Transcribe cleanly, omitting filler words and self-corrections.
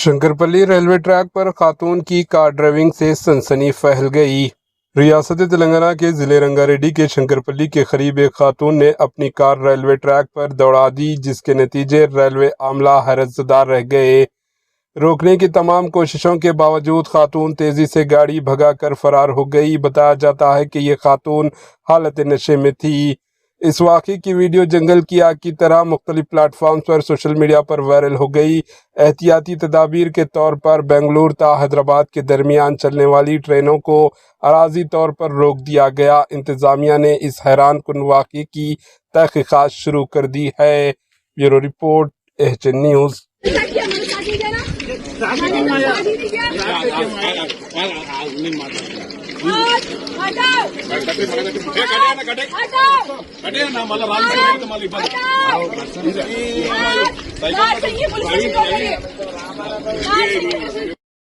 Shankarpali railway track पर खातून की car driving से सनसनी फैल गई। रियासत तेलंगाना के जिले रंगारेड्डी के शंकरपल्ली के करीब एक खातून ने अपनी कार रेलवे ट्रैक पर दौड़ा दी, जिसके नतीजे रेलवे आमला हैरतज़दा रह गए। रोकने की तमाम कोशिशों के बावजूद खातून तेजी से गाड़ी भगाकर फरार हो गई। बताया जाता है कि ये खातून हालत नशे में थी। इस वाक़े की वीडियो जंगल की आग की तरह मुख्तलिफ प्लेटफॉर्म पर सोशल मीडिया पर वायरल हो गई। एहतियाती तदाबीर के तौर पर बेंगलुरु ता हैदराबाद के दरमियान चलने वाली ट्रेनों को अराजी तौर पर रोक दिया गया। इंतज़ामिया ने इस हैरान कुन वाक़े की तहक़ीक़ात शुरू कर दी है। Bureau report, HN news. हटाओ